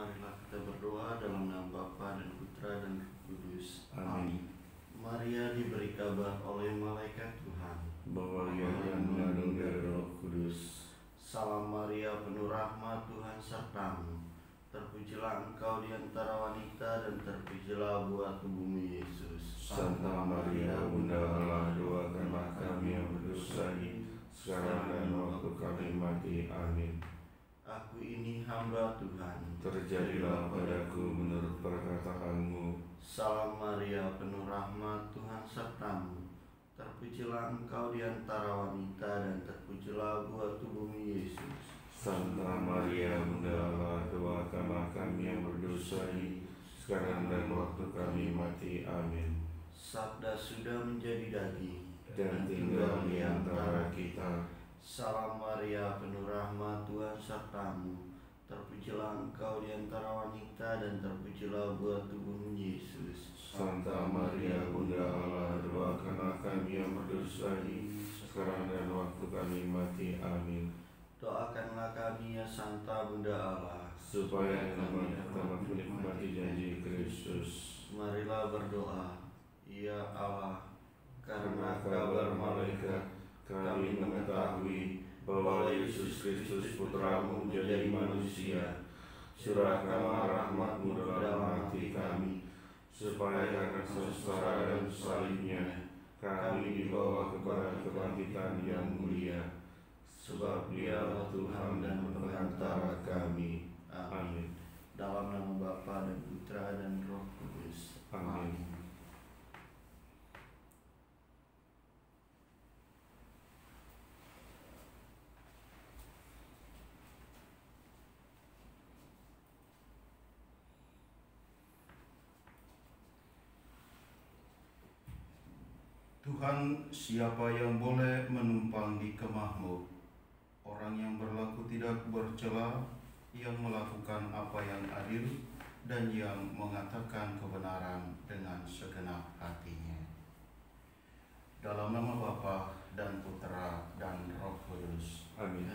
Marilah kita berdoa dalam nama Bapa dan Putra dan Roh Kudus. Amin. Maria diberi kabar oleh malaikat Tuhan Bahwa ia akan mengandung dari Roh Kudus. Salam Maria, penuh rahmat, Tuhan sertamu. Terpujilah engkau di antara wanita dan terpujilah buah tubuhmu Yesus. Santa Maria, Bunda Allah, doakanlah kami yang berdosa ini, sekarang dan waktu kami mati. Amin. Aku ini hamba Tuhan. Terjadilah padaku menurut perkataanmu. Salam Maria, penuh rahmat, Tuhan sertamu. Terpujilah engkau di antara wanita dan terpujilah buah tubuhmu Yesus. Santa Maria, Bunda Allah, doakanlah kami yang berdosa ini, sekarang dan waktu kami mati. Amin. Sabda sudah menjadi daging Dan tinggal di antara kita. Salam Maria, penuh rahmat, Tuhan sertamu. Terpujilah engkau di antara wanita dan terpujilah buah tubuhmu Yesus. Santa Maria, Bunda Allah, doakanlah kami yang berdosa ini, sekarang dan waktu kami mati. Amin. Doakanlah kami ya Santa Bunda Allah, Supaya kami dapat menikmati janji Kristus. Marilah berdoa. Ya Allah, Karena kabar malaikat, kami mengetahui bahwa Yesus Kristus Putramu menjadi manusia. Curahkanlah rahmat-Mu dalam hati kami, supaya karena sengsara dan salibnya, kami dibawa kepada kebangkitan yang mulia. Sebab Dialah Tuhan dan pengantara kami. Amin. Dalam nama Bapa dan Putra dan Roh Kudus. Amin. Tuhan, siapa yang boleh menumpang di kemah-Mu? Orang yang berlaku tidak bercela, yang melakukan apa yang adil, dan yang mengatakan kebenaran dengan segenap hatinya. Dalam nama Bapa dan Putra dan Roh Kudus. Amin.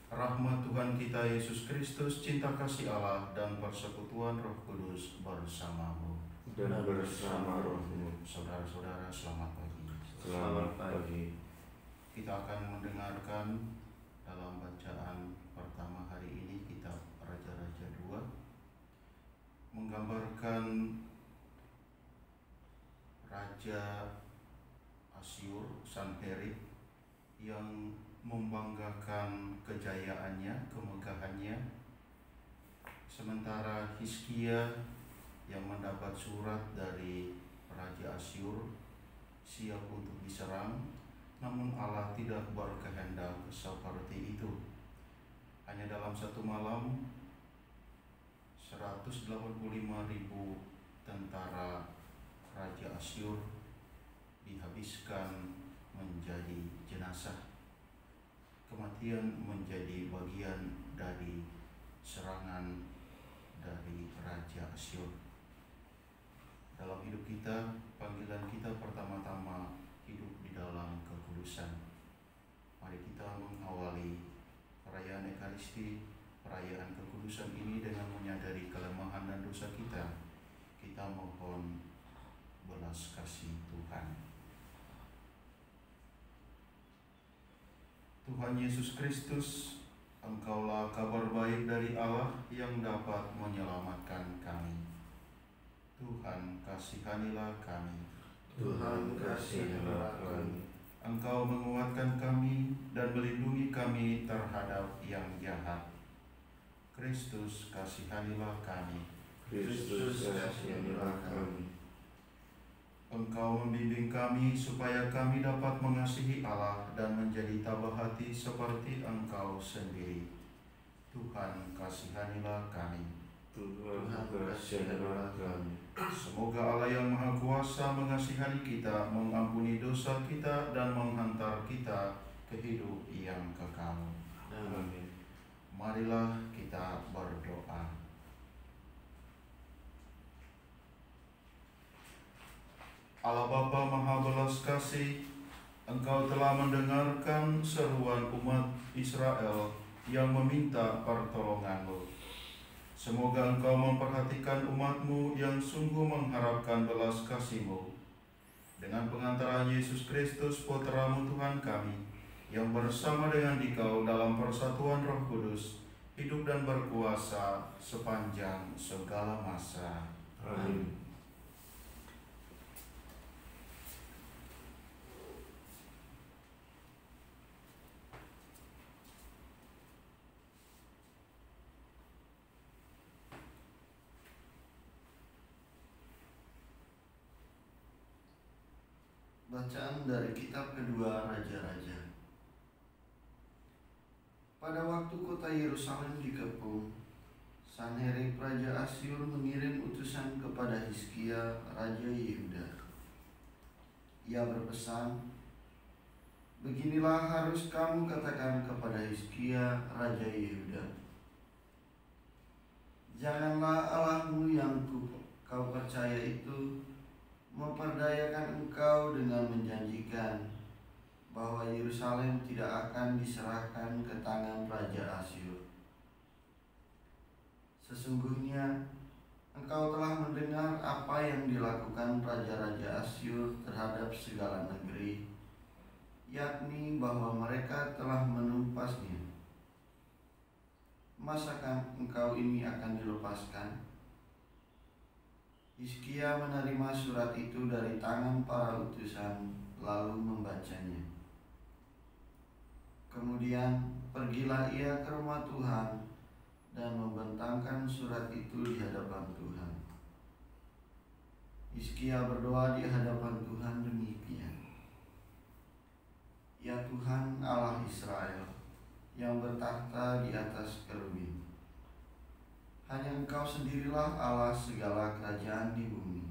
Rahmat Tuhan kita Yesus Kristus, cinta kasih Allah, dan persekutuan Roh Kudus bersama-Mu. Dan bersama roh-Mu. Saudara-saudara, selamat pagi. Selamat pagi. Kita akan mendengarkan dalam bacaan pertama hari ini kitab Raja-Raja 2, menggambarkan Raja Asyur, Sanherib, yang membanggakan kejayaannya, kemegahannya, sementara Hizkia yang mendapat surat dari Raja Asyur siap untuk diserang, namun Allah tidak berkehendak seperti itu. Hanya dalam satu malam 185.000 tentara Raja Asyur dihabiskan menjadi jenazah. Kematian menjadi bagian dari serangan dari Raja Asyur. Dalam hidup kita, panggilan kita pertama-tama hidup di dalam kekudusan. Mari kita mengawali perayaan Ekaristi, perayaan kekudusan ini dengan menyadari kelemahan dan dosa kita. Kita mohon belas kasih Tuhan. Tuhan Yesus Kristus, Engkaulah kabar baik dari Allah yang dapat menyelamatkan kami. Tuhan, kasihanilah kami. Tuhan, kasihilah kami. Engkau menguatkan kami dan melindungi kami terhadap yang jahat. Kristus, kasihanilah kami. Kristus, kasihanilah kami. Engkau membimbing kami supaya kami dapat mengasihi Allah dan menjadi tabah hati seperti Engkau sendiri. Tuhan, kasihanilah kami. Tuhan, kasihanilah kami. Semoga Allah yang Maha Kuasa mengasihani kita, mengampuni dosa kita, dan menghantar kita ke hidup yang kekal. Amin. Marilah kita berdoa. Allah Bapa Maha Belas Kasih, Engkau telah mendengarkan seruan umat Israel yang meminta pertolongan-Mu. Semoga Engkau memperhatikan umat-Mu yang sungguh mengharapkan belas kasih-Mu. Dengan pengantaran Yesus Kristus, Putra-Mu Tuhan kami, yang bersama dengan Dikau dalam persatuan Roh Kudus, hidup dan berkuasa sepanjang segala masa. Amin. Bacaan dari kitab kedua Raja-Raja. Pada waktu kota Yerusalem dikepung, Sanherib Raja Asyur mengirim utusan kepada Hizkia Raja Yehuda. Ia berpesan, "Beginilah harus kamu katakan kepada Hizkia Raja Yehuda. Janganlah Allahmu yang kau percaya itu memperdayakan engkau dengan menjanjikan bahwa Yerusalem tidak akan diserahkan ke tangan Raja Asyur. Sesungguhnya engkau telah mendengar apa yang dilakukan Raja-Raja Asyur terhadap segala negeri, yakni bahwa mereka telah menumpasnya. Masakah engkau ini akan dilepaskan?" Hizkia menerima surat itu dari tangan para utusan, lalu membacanya. Kemudian pergilah ia ke rumah Tuhan dan membentangkan surat itu di hadapan Tuhan. Hizkia berdoa di hadapan Tuhan demikian, "Ya Tuhan Allah Israel, yang bertahta di atas kerubin, hanya Engkau sendirilah Allah segala kerajaan di bumi.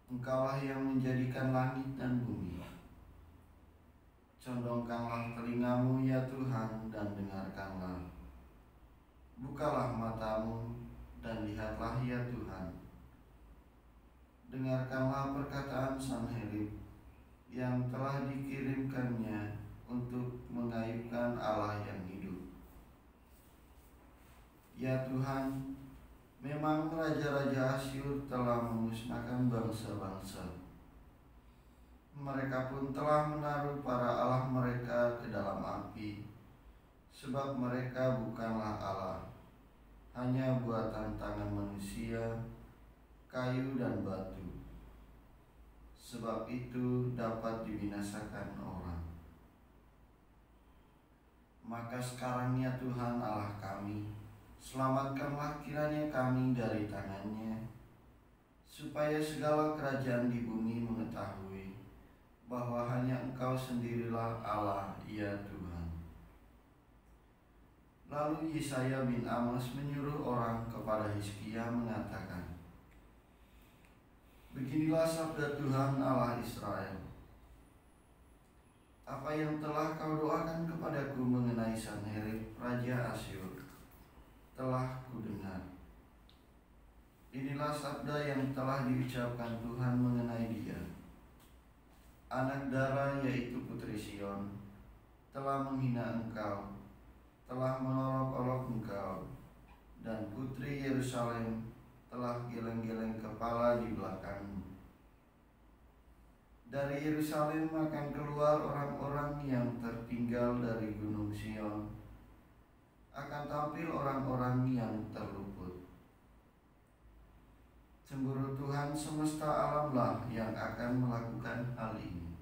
Engkaulah yang menjadikan langit dan bumi. Condongkanlah telingamu ya Tuhan dan dengarkanlah. Bukalah matamu dan lihatlah ya Tuhan. Dengarkanlah perkataan Sanherib yang telah dikirimkannya untuk mengaibkan Allah yang hidup. Ya Tuhan, memang Raja-Raja Asyur telah memusnahkan bangsa-bangsa. Mereka pun telah menaruh para Allah mereka ke dalam api, sebab mereka bukanlah Allah, hanya buatan tangan manusia, kayu dan batu. Sebab itu dapat dibinasakan orang. Maka sekarang ya Tuhan Allah kami, selamatkanlah kiranya kami dari tangannya, supaya segala kerajaan di bumi mengetahui bahwa hanya Engkau sendirilah Allah, ya Tuhan." Lalu Yesaya bin Amos menyuruh orang kepada Hizkia mengatakan, "Beginilah sabda Tuhan Allah Israel. Apa yang telah kau doakan kepadaku mengenai Sanherib Raja Asyur telah kudengar. Inilah sabda yang telah diucapkan Tuhan mengenai dia. Anak Dara, yaitu putri Sion, telah menghina engkau, telah mengolok-olok engkau, dan putri Yerusalem telah geleng-geleng kepala di belakangmu. Dari Yerusalem akan keluar orang-orang yang tertinggal dari gunung Sion, akan tampil orang-orang yang terluput. Cemburu Tuhan semesta alamlah yang akan melakukan hal ini.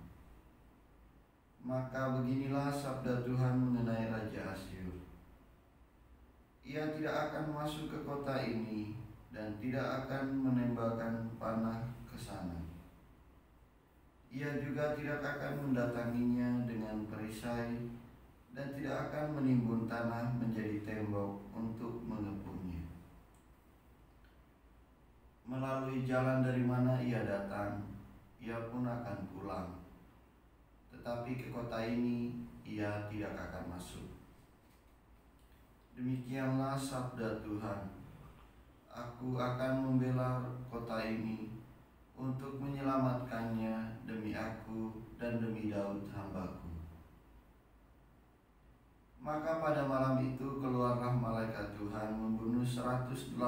Maka beginilah sabda Tuhan mengenai Raja Asyur. Ia tidak akan masuk ke kota ini dan tidak akan menembakkan panah ke sana. Ia juga tidak akan mendatanginya dengan perisai dan tidak akan menimbun tanah menjadi tembok untuk mengepungnya. Melalui jalan dari mana ia datang, ia pun akan pulang. Tetapi ke kota ini ia tidak akan masuk. Demikianlah sabda Tuhan. Aku akan membela kota ini untuk menyelamatkannya demi aku dan demi Daud hamba-Ku. Maka pada malam itu keluarlah malaikat Tuhan membunuh 185.000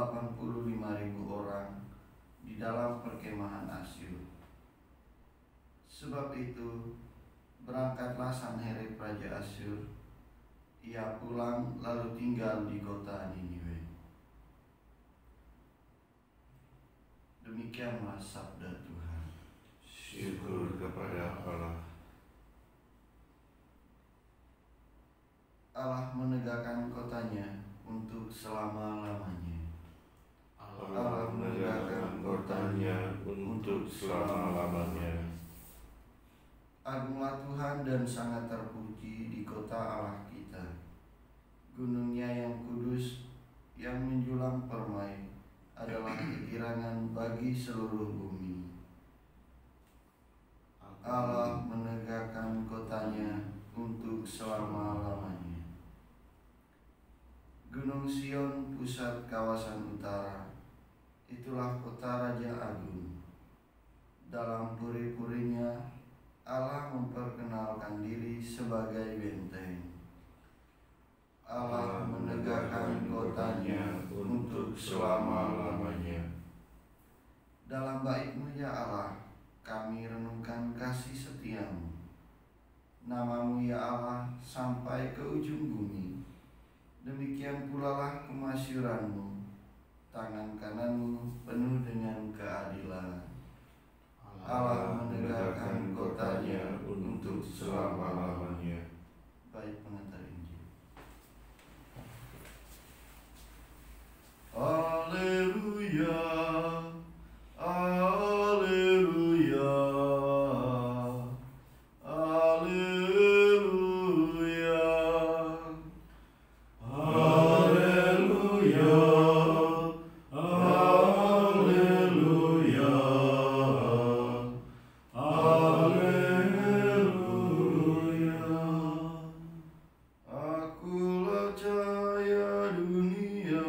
orang di dalam perkemahan Asyur. Sebab itu berangkatlah Sanherib Raja Asyur. Ia pulang lalu tinggal di kota Niniwe. Demikianlah sabda Tuhan. Syukur kepada Allah. Allah menegakkan kotanya untuk selama-lamanya. Allah menegakkan kotanya untuk selama-lamanya. Agunglah Tuhan dan sangat terpuji di kota Allah kita. Gunungnya yang kudus, yang menjulang permai, adalah kegirangan bagi seluruh bumi. Allah menegakkan kotanya untuk selama-lamanya. Gunung Sion, pusat kawasan utara, itulah kota Raja Agung. Dalam puri-purinya, Allah memperkenalkan diri sebagai benteng. Allah menegakkan kotanya untuk selama-lamanya. Dalam bait-Mu ya Allah, kami renungkan kasih setia-Mu. Nama-Mu ya Allah sampai ke ujung bumi. Demikian pula lah kemasyuran-Mu. Tangan kanan-Mu penuh dengan keadilan. Allah menegakkan kotanya untuk selama-lamanya. Baik pengantar Injil. Haleluya, haleluya, haleluya, haleluya, haleluya, haleluya. Akulah cahaya dunia.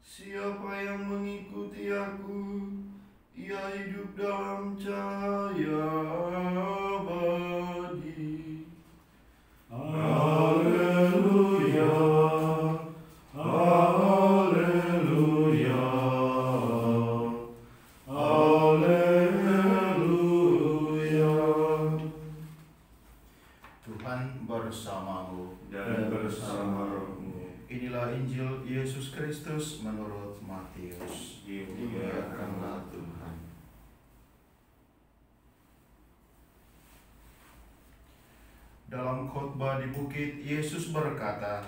Siapa yang mengikuti Aku, ia hidup dalam cahaya abadi. Haleluya, haleluya, haleluya. Tuhan bersamamu Dan bersama rohmu. Inilah Injil Yesus Kristus menurut Matius. Dimuliakanlah Tuhan. Dalam khotbah di bukit, Yesus berkata,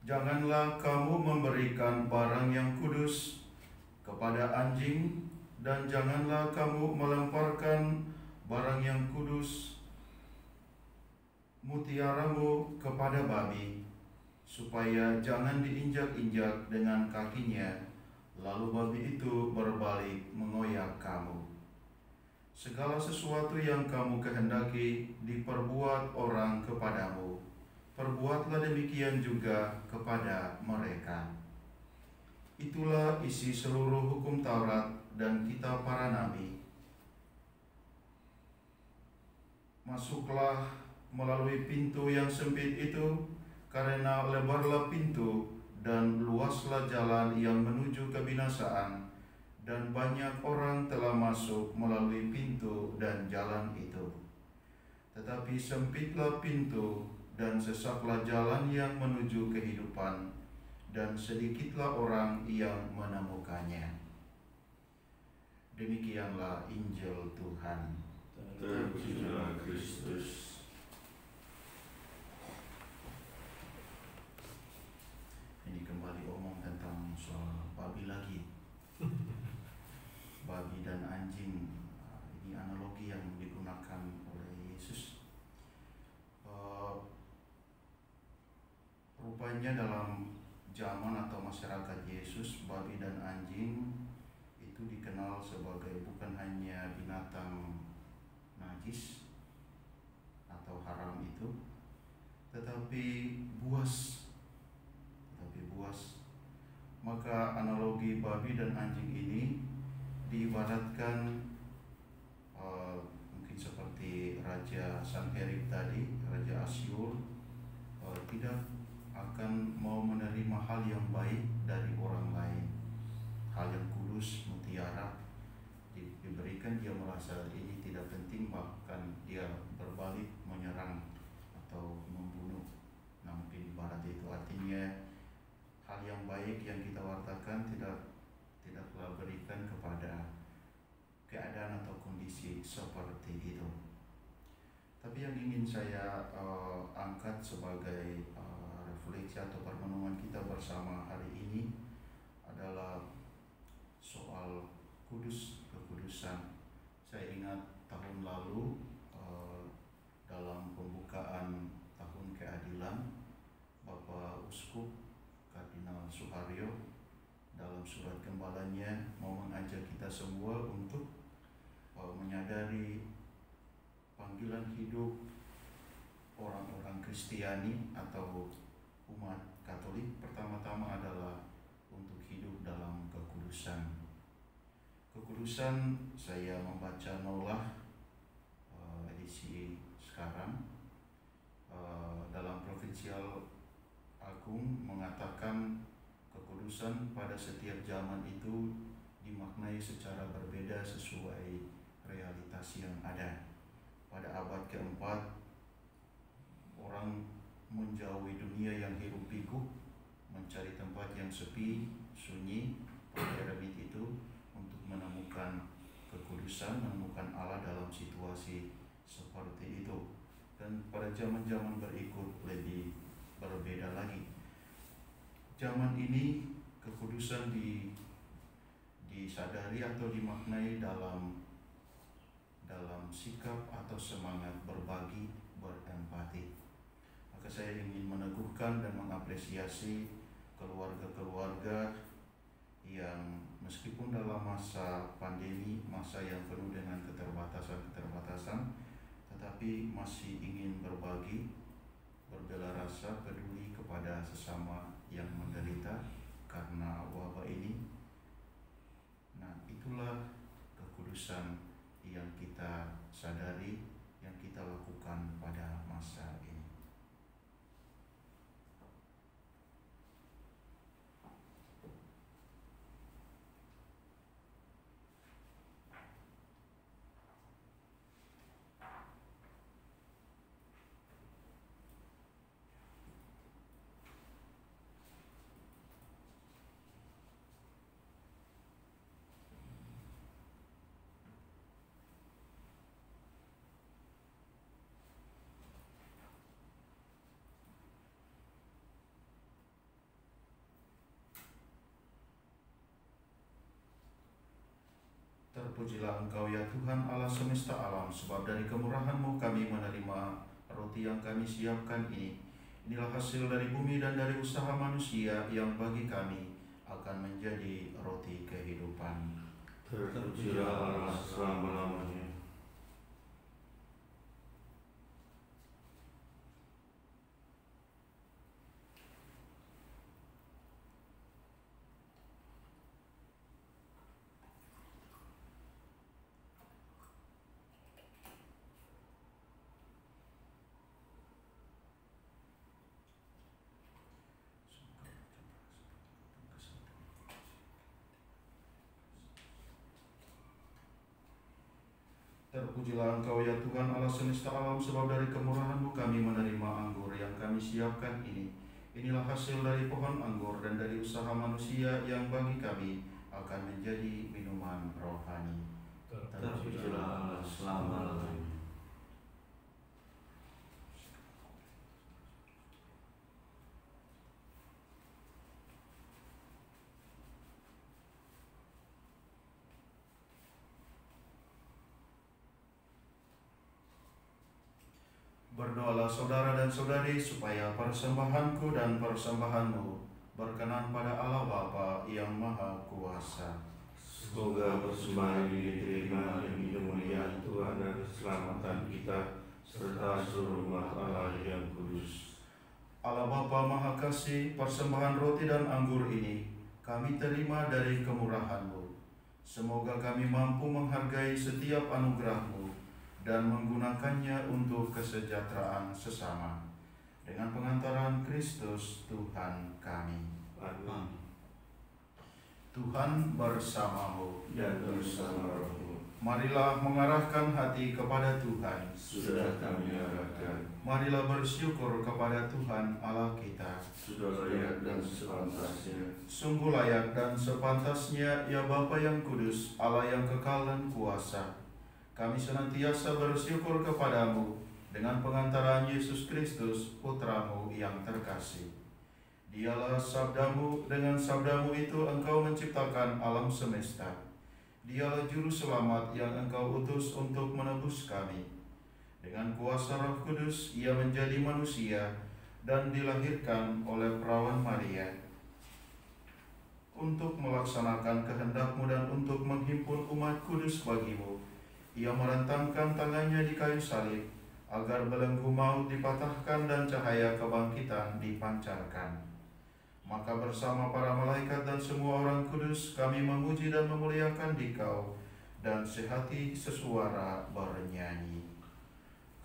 "Janganlah kamu memberikan barang yang kudus kepada anjing, dan janganlah kamu melemparkan barang yang kudus mutiaramu kepada babi, supaya jangan diinjak-injak dengan kakinya, lalu babi itu berbalik mengoyak kamu. Segala sesuatu yang kamu kehendaki diperbuat orang kepadamu, perbuatlah demikian juga kepada mereka." Itulah isi seluruh hukum Taurat dan kitab para nabi. Masuklah melalui pintu yang sempit itu, karena lebarlah pintu dan luaslah jalan yang menuju kebinasaan, dan banyak orang telah masuk melalui pintu dan jalan itu. Tetapi sempitlah pintu dan sesaklah jalan yang menuju kehidupan, dan sedikitlah orang yang menemukannya. Demikianlah Injil Tuhan. Terpujilah Kristus. Ini kembali omong tentang soal babi lagi. Babi dan anjing, ini analogi yang digunakan oleh Yesus. Rupanya dalam zaman atau masyarakat Yesus, babi dan anjing itu dikenal sebagai bukan hanya binatang najis atau haram itu, tetapi buas. Maka analogi babi dan anjing ini diibaratkan mungkin seperti Raja Sanherib tadi, Raja Asyur, tidak akan mau menerima hal yang baik dari orang lain. Hal yang kudus, mutiara, diberikan, dia merasa ini tidak penting, bahkan dia berbalik menyerang atau membunuh. Nah, mungkin ibarat itu artinya hal yang baik yang kita wartakan tidaklah berikan kepada keadaan atau kondisi seperti itu. Tapi yang ingin saya angkat sebagai refleksi atau permenungan kita bersama hari ini adalah soal kekudusan. Saya ingat tahun lalu dalam pembukaan tahun keadilan, Bapak Uskup Kardinal Suharyo dalam surat gembalanya mau mengajak kita semua untuk menyadari panggilan hidup orang-orang Kristiani atau umat Katolik pertama-tama adalah untuk hidup dalam kekudusan. Kekudusan, saya membaca Nolah edisi sekarang dalam Provinsial Agung mengatakan kekudusan pada setiap zaman itu dimaknai secara berbeda sesuai realitas yang ada. Pada abad keempat, orang menjauhi dunia yang hiruk pikuk, mencari tempat yang sepi, sunyi, pada eremit itu untuk menemukan kekudusan, menemukan Allah dalam situasi seperti itu. Dan pada zaman-zaman berikut lebih berbeda lagi. Zaman ini kekudusan disadari atau dimaknai dalam sikap atau semangat berbagi, berempati. Maka saya ingin meneguhkan dan mengapresiasi keluarga-keluarga yang meskipun dalam masa pandemi, masa yang penuh dengan keterbatasan, tetapi masih ingin berbagi, berbela rasa, peduli kepada sesama yang menderita karena wabah ini. Nah, itulah kekudusan yang kita sadari, yang kita lakukan pada masa ini. Terpujilah Engkau ya Tuhan Allah semesta alam, sebab dari kemurahan-Mu kami menerima roti yang kami siapkan ini. Inilah hasil dari bumi dan dari usaha manusia yang bagi kami akan menjadi roti kehidupan. Terpujilah Allah selama-lamanya. Terpujilah Engkau ya Tuhan Allah semesta alam, sebab dari kemurahan-Mu kami menerima anggur yang kami siapkan ini. Inilah hasil dari pohon anggur dan dari usaha manusia yang bagi kami akan menjadi minuman rohani. Terpujilah Allah selama-lamanya. Berdoalah saudara dan saudari supaya persembahanku dan persembahanmu berkenan pada Allah Bapa yang Maha Kuasa. Semoga persembahan ini diterima demi kemuliaan Tuhan dan keselamatan kita serta seluruh umat Allah yang kudus. Allah Bapa Maha Kasih, persembahan roti dan anggur ini kami terima dari kemurahan-Mu. Semoga kami mampu menghargai setiap anugerah-Mu dan menggunakannya untuk kesejahteraan sesama. dengan pengantaran Kristus Tuhan kami. Amin. Tuhan bersamamu. Dan bersama rohmu. Marilah mengarahkan hati kepada Tuhan. Sudah kami arahkan. Marilah bersyukur kepada Tuhan Allah kita. Sudah layak dan sepantasnya. Sungguh layak dan sepantasnya, ya Bapa yang kudus, Allah yang kekal dan kuasa. Kami senantiasa bersyukur kepadamu dengan pengantaran Yesus Kristus, Putramu yang terkasih. Dialah sabdamu, dengan sabdamu itu engkau menciptakan alam semesta. Dialah juru selamat yang engkau utus untuk menebus kami. Dengan kuasa Roh Kudus, ia menjadi manusia dan dilahirkan oleh perawan Maria. Untuk melaksanakan kehendak-Mu dan untuk menghimpun umat kudus bagimu, ia merentangkan tangannya di kayu salib, agar belenggu maut dipatahkan dan cahaya kebangkitan dipancarkan. Maka bersama para malaikat dan semua orang kudus, kami memuji dan memuliakan Dikau, dan sehati sesuara bernyanyi.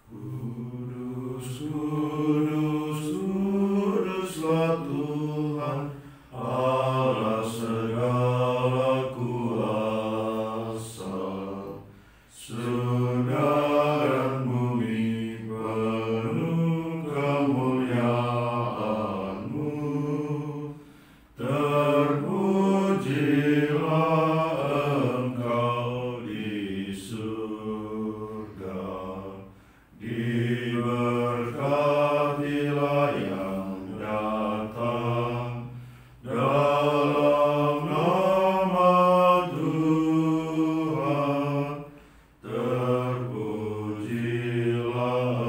Kudus, kudus, kuduslah Tuhan, Allah segala kuasa. Surga dan bumi penuh kemuliaan-Mu. Terpujilah Engkau di surga, diberkatilah yang datang dalam nama Tuhan. Terpujilah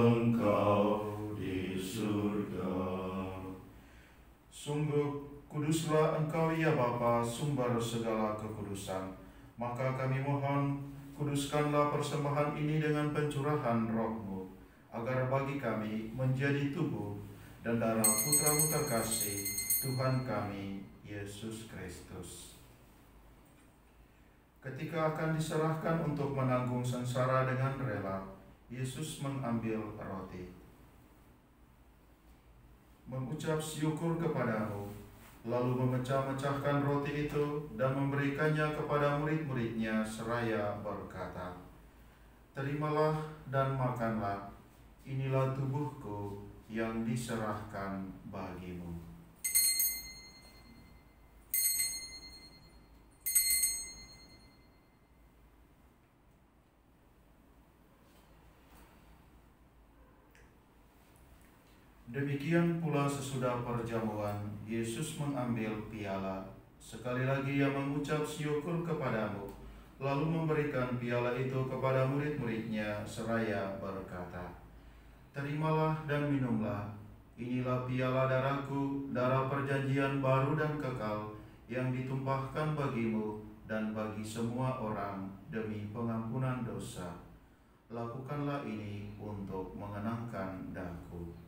Engkau di surga. Sungguh kuduslah Engkau ya Bapa, sumber segala kekudusan. Maka kami mohon, kuduskanlah persembahan ini dengan pencurahan Roh-Mu, agar bagi kami menjadi tubuh dan darah Putra-Mu terkasih, Tuhan kami, Yesus Kristus. Ketika akan diserahkan untuk menanggung sengsara dengan rela, Yesus mengambil roti, mengucap syukur kepadamu, lalu memecah-mecahkan roti itu dan memberikannya kepada murid-muridnya seraya berkata, "Terimalah dan makanlah, inilah tubuhku yang diserahkan bagimu." Demikian pula sesudah perjamuan, Yesus mengambil piala. Sekali lagi ia mengucap syukur kepadamu, lalu memberikan piala itu kepada murid-muridnya seraya berkata, "Terimalah dan minumlah, inilah piala darahku, darah perjanjian baru dan kekal, yang ditumpahkan bagimu dan bagi semua orang demi pengampunan dosa. Lakukanlah ini untuk mengenangkan daku."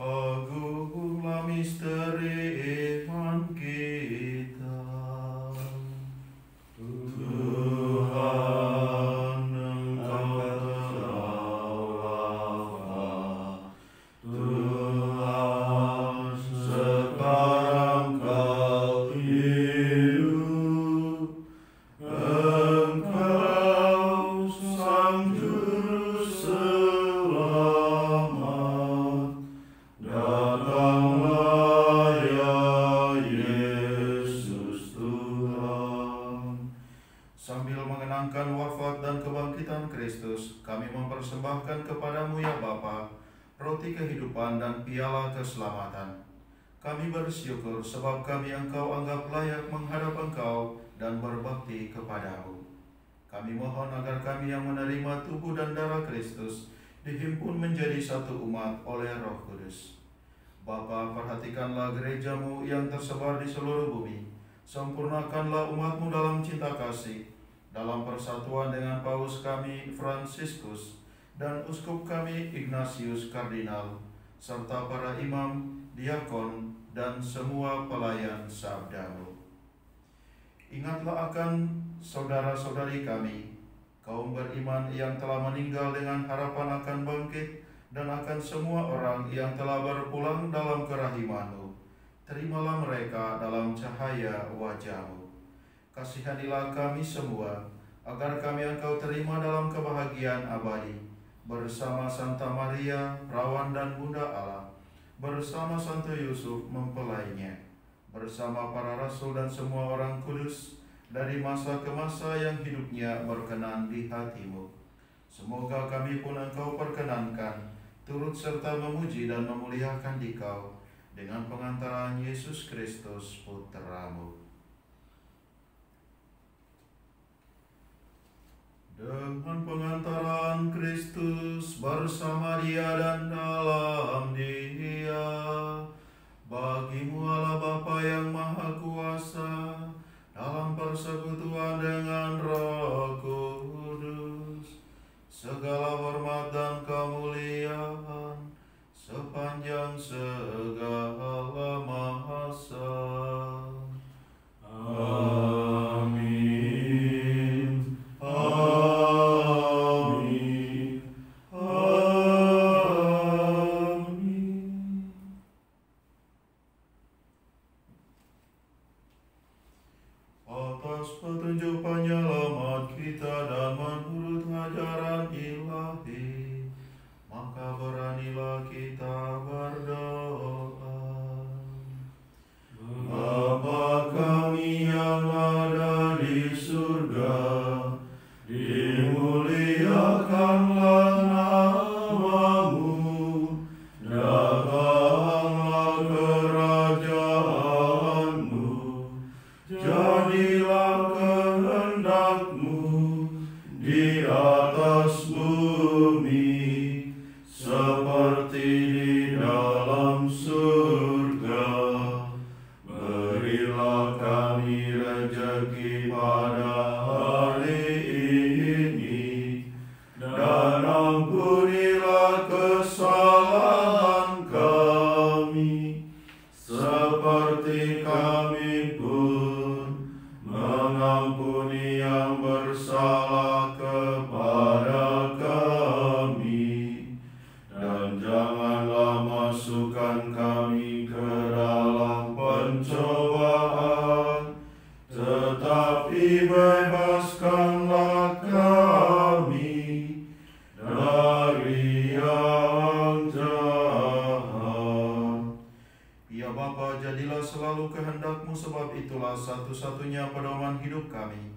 Agunglah misteri iman kita. Tuhan, Engkau telah Tuhan, sekarang Kau hidup. Engkau Sang Juru Selamat. Datanglah ya Yesus Tuhan. Sambil mengenangkan wafat dan kebangkitan Kristus, kami mempersembahkan kepadamu ya Bapa, roti kehidupan dan piala keselamatan. Kami bersyukur sebab kami Engkau anggap layak menghadap Engkau dan berbakti kepadamu. Kami mohon agar kami yang menerima tubuh dan darah Kristus dihimpun menjadi satu umat oleh Roh Kudus. Bapa, perhatikanlah gereja-Mu yang tersebar di seluruh bumi. Sempurnakanlah umat-Mu dalam cinta kasih, dalam persatuan dengan Paus kami Fransiskus dan Uskup kami Ignatius Kardinal, serta para imam, diakon, dan semua pelayan sabda-Mu. Ingatlah akan saudara-saudari kami, kaum beriman yang telah meninggal dengan harapan akan bangkit, dan akan semua orang yang telah berpulang dalam kerahiman-Mu. Terimalah mereka dalam cahaya wajah-Mu. Kasihanilah kami semua, agar kami Engkau terima dalam kebahagiaan abadi, bersama Santa Maria, Perawan dan Bunda Allah, bersama Santo Yusuf mempelainya, bersama para rasul dan semua orang kudus, dari masa ke masa yang hidupnya berkenan di hati-Mu. Semoga kami pun Engkau perkenankan, turut serta memuji dan memuliakan Dikau, dengan pengantaran Yesus Kristus Putra-Mu. Dengan pengantaran Kristus bersama Dia dan dalam Dia, bagi-Mu Allah Bapa yang Maha Kuasa, dalam persekutuan dengan Roh Kudus, segala hormat dan kemuliaan sepanjang segala masa. Amin. Amin. Amin. Atas petunjuk penyelamat kita dan menurut ajaran ilahi, maka beranilah kita berdoa. Bapa kami yang ada di surga, dimuliakanlah nama-Mu, datanglah kerajaan-Mu, jadilah kehendak-Mu di atas bumi seperti di dalam surga. Berilah kami rejeki pada hari ini, dan ampunilah kesalahan kami, seperti kami pun mengampuni yang bersalah kepada kami. Dan janganlah masukkan kami ke dalam pencobaan, tetapi bebaskanlah kami dari yang jahat. Ya Bapa, jadilah selalu kehendak-Mu, sebab itulah satu-satunya pedoman hidup kami.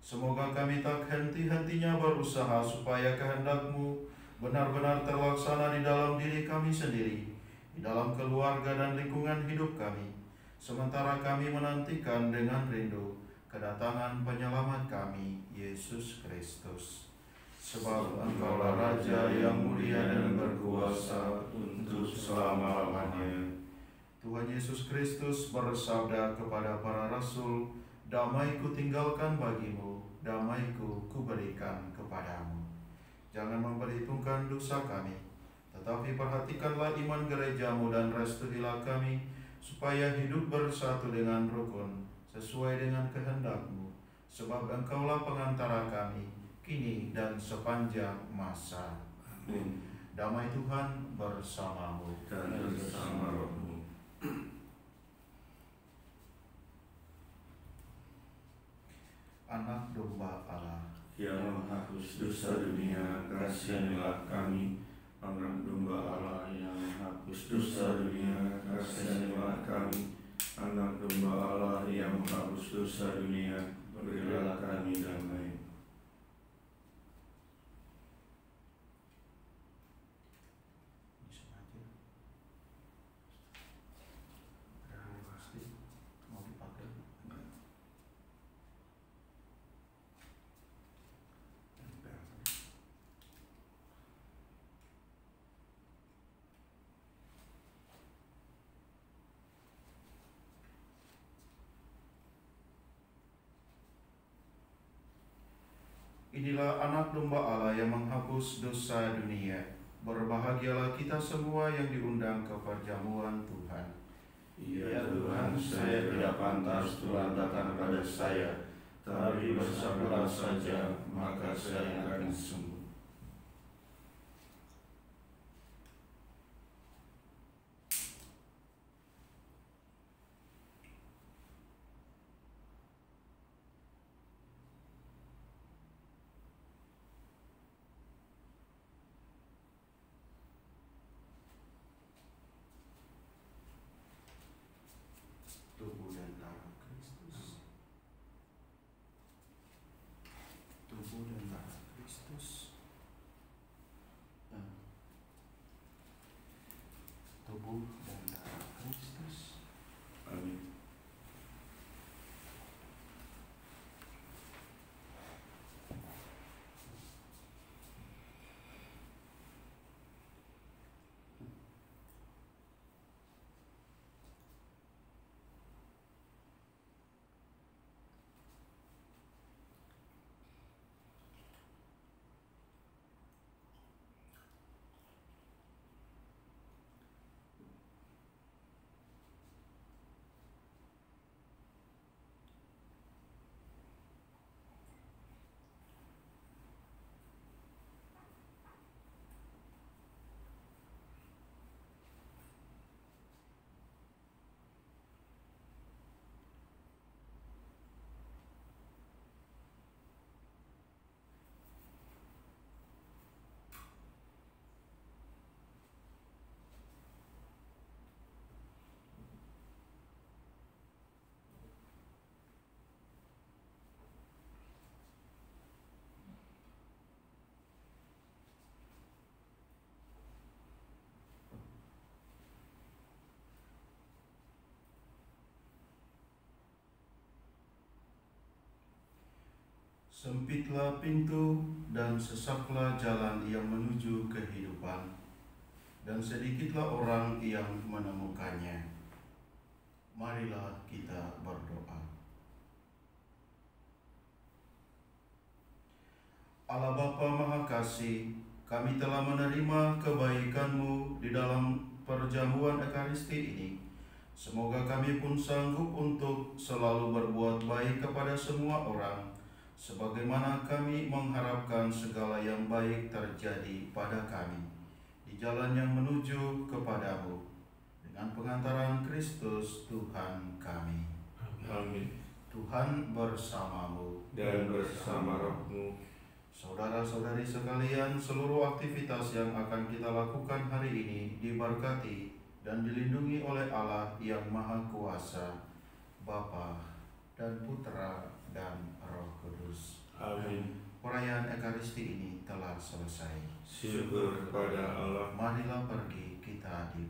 Semoga kami tak henti-hentinya berusaha supaya kehendak-Mu benar-benar terlaksana di dalam diri kami sendiri, di dalam keluarga dan lingkungan hidup kami, sementara kami menantikan dengan rindu kedatangan penyelamat kami, Yesus Kristus. Sebab Engkaulah Raja yang mulia dan berkuasa untuk selama-lamanya. Tuhan Yesus Kristus bersabda kepada para rasul, "Damai-Ku tinggalkan bagimu, damai-Ku kuberikan kepadamu." Jangan memperhitungkan dosa kami, tetapi perhatikanlah iman gereja-Mu dan restuilah kami, supaya hidup bersatu dengan rukun, sesuai dengan kehendak-Mu. Sebab Engkaulah pengantara kami, kini dan sepanjang masa. Amin. Damai Tuhan bersama-Mu. Dan bersama roh-Mu. Anak domba Allah, Yang menghapus dosa dunia, kasihanilah kami. Anak domba Allah yang menghapus dosa dunia, kasihanilah kami. Anak domba Allah yang menghapus dosa dunia, berilah kami damai. Inilah anak domba Allah yang menghapus dosa dunia. Berbahagialah kita semua yang diundang ke perjamuan Tuhan. Ya Tuhan, saya tidak pantas Tuhan datang kepada saya, tapi bersabarlah saja, maka saya akan sembuh. Tubuh dan darah Kristus. Tubuh dan darah Kristus. Tubuh dan darah Kristus. Amin. Sempitlah pintu dan sesaklah jalan yang menuju kehidupan, dan sedikitlah orang yang menemukannya. Marilah kita berdoa. Allah Bapa Maha Kasih, kami telah menerima kebaikan-Mu di dalam perjamuan Ekaristi ini. Semoga kami pun sanggup untuk selalu berbuat baik kepada semua orang, sebagaimana kami mengharapkan segala yang baik terjadi pada kami di jalan yang menuju kepadamu, dengan pengantaran Kristus Tuhan kami. Amin. Tuhan bersamamu Dan bersama rohmu. Saudara-saudari sekalian, seluruh aktivitas yang akan kita lakukan hari ini diberkati dan dilindungi oleh Allah yang Maha Kuasa, Bapa dan Putra dan Roh Kudus. Amin. Perayaan Ekaristi ini telah selesai. Syukur kepada Allah. Marilah pergi kita di